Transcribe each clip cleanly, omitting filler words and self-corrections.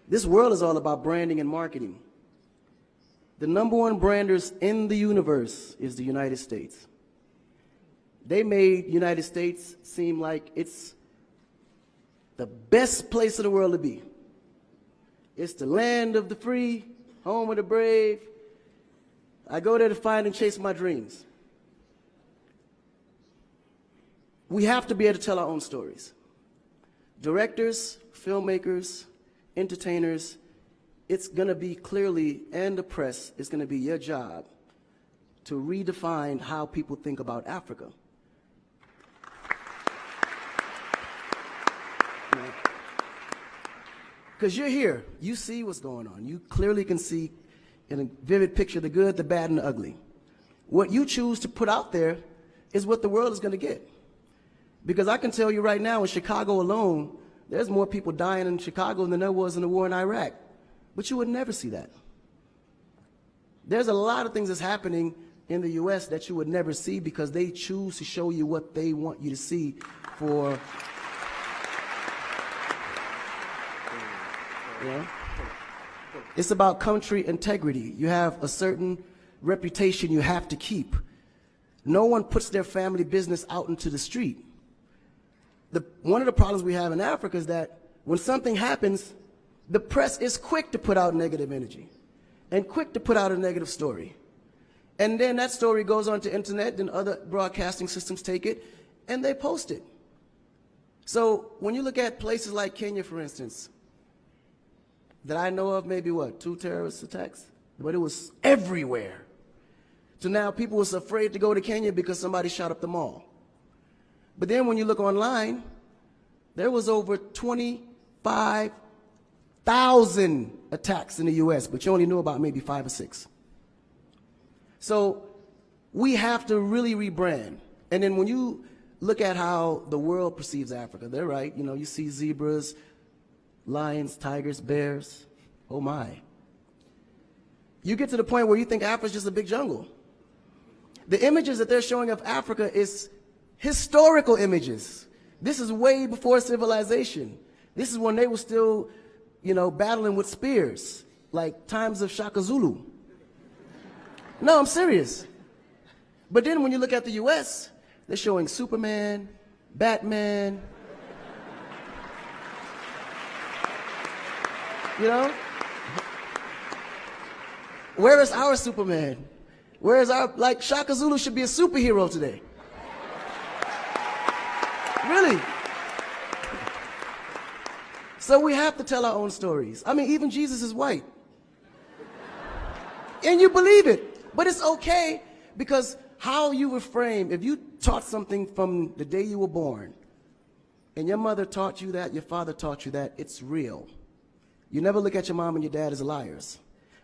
This world is all about branding and marketing. The number one branders in the universe is the United States. They made United States seem like it's the best place in the world to be. It's the land of the free, home of the brave. I go there to find and chase my dreams. We have to be able to tell our own stories. Directors, filmmakers, entertainers, it's going to be clearly, and the press, it's going to be your job to redefine how people think about Africa. Because you're here, you see what's going on. You clearly can see in a vivid picture the good, the bad, and the ugly. What you choose to put out there is what the world is going to get. Because I can tell you right now, in Chicago alone, there's more people dying in Chicago than there was in the war in Iraq. But you would never see that. There's a lot of things that's happening in the U.S. that you would never see because they choose to show you what they want you to see for, you know? It's about country integrity. You have a certain reputation you have to keep. No one puts their family business out into the street. One of the problems we have in Africa is that when something happens, the press is quick to put out negative energy and quick to put out a negative story. And then that story goes on to internet, and other broadcasting systems take it, and they post it. So when you look at places like Kenya, for instance, that I know of, maybe what, 2 terrorist attacks? But it was everywhere. So now people was afraid to go to Kenya because somebody shot up the mall. But then when you look online, there was over 25,000 attacks in the U.S., but you only knew about maybe 5 or 6. So we have to really rebrand. And then when you look at how the world perceives Africa, they're right. You know, you see zebras, lions, tigers, bears. Oh my. You get to the point where you think Africa's just a big jungle. The images that they're showing of Africa is historical images. This is way before civilization. This is when they were still, you know, battling with spears, like times of Shaka Zulu. No, I'm serious. But then when you look at the U.S., they're showing Superman, Batman, you know? Where is our Superman? Where is our, like, Shaka Zulu should be a superhero today. Really. So we have to tell our own stories. I mean, even Jesus is white. And you believe it. But it's okay, because how you were framed, if you taught something from the day you were born, and your mother taught you that, your father taught you that, it's real. You never look at your mom and your dad as liars.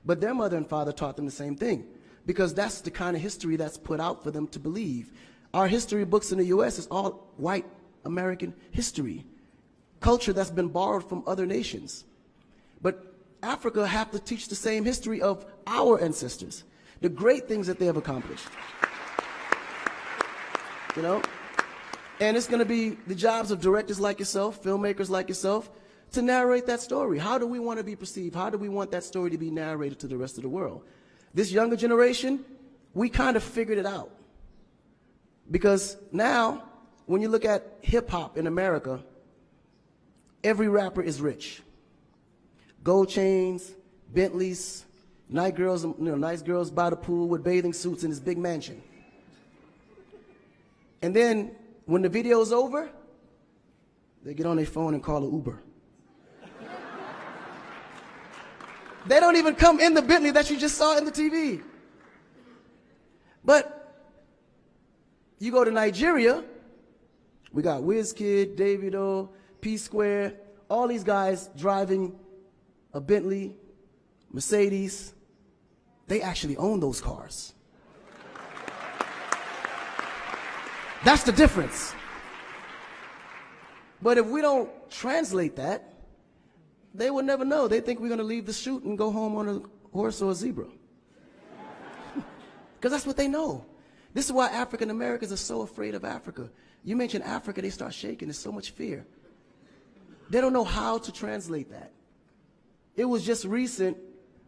But their mother and father taught them the same thing, because that's the kind of history that's put out for them to believe. Our history books in the U.S. is all white American history, culture that's been borrowed from other nations. But Africa have to teach the same history of our ancestors, the great things that they have accomplished. You know? And it's going to be the jobs of directors like yourself, filmmakers like yourself, to narrate that story. How do we want to be perceived? How do we want that story to be narrated to the rest of the world? This younger generation, we kind of figured it out. Because now, when you look at hip-hop in America, every rapper is rich. Gold chains, Bentleys, nice girls by the pool with bathing suits in his big mansion. And then, when the video's over, they get on their phone and call an Uber. They don't even come in the Bentley that you just saw in the TV. But you go to Nigeria, we got Wizkid, Davido, P-Square, all these guys driving a Bentley, Mercedes. They actually own those cars. That's the difference. But if we don't translate that, they will never know. They think we're going to leave the shoot and go home on a horse or a zebra. Because that's what they know. This is why African Americans are so afraid of Africa. You mention Africa, they start shaking. There's so much fear. They don't know how to translate that. It was just recent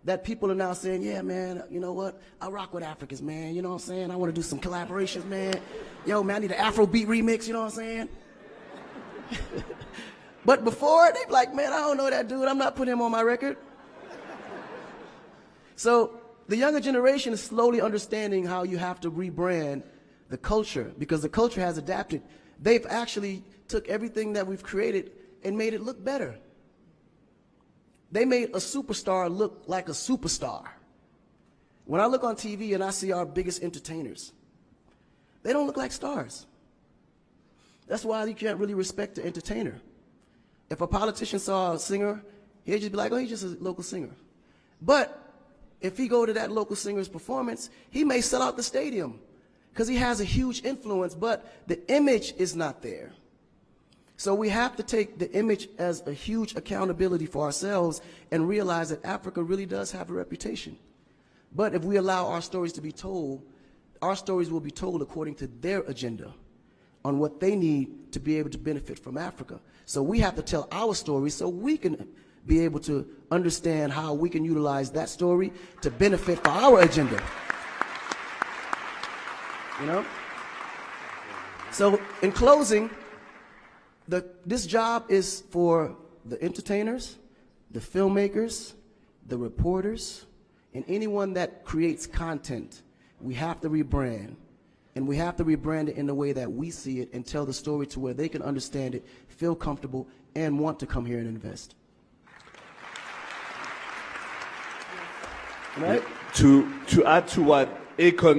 that people are now saying, yeah, man, you know what? I rock with Africans, man. You know what I'm saying? I want to do some collaborations, man. Yo, man, I need an Afrobeat remix, you know what I'm saying? But before, they'd be like, man, I don't know that dude. I'm not putting him on my record. So the younger generation is slowly understanding how you have to rebrand the culture, because the culture has adapted. They've actually took everything that we've created and made it look better. They made a superstar look like a superstar. When I look on TV and I see our biggest entertainers, they don't look like stars. That's why you can't really respect the entertainer. If a politician saw a singer, he'd just be like, oh, he's just a local singer. But if he go to that local singer's performance, he may sell out the stadium because he has a huge influence, but the image is not there. So we have to take the image as a huge accountability for ourselves and realize that Africa really does have a reputation. But if we allow our stories to be told, our stories will be told according to their agenda on what they need to be able to benefit from Africa. So we have to tell our story so we can be able to understand how we can utilize that story to benefit for our agenda. You know? So in closing, this job is for the entertainers, the filmmakers, the reporters, and anyone that creates content. We have to rebrand. And we have to rebrand it in the way that we see it and tell the story to where they can understand it, feel comfortable, and want to come here and invest. Right? To add to what Akon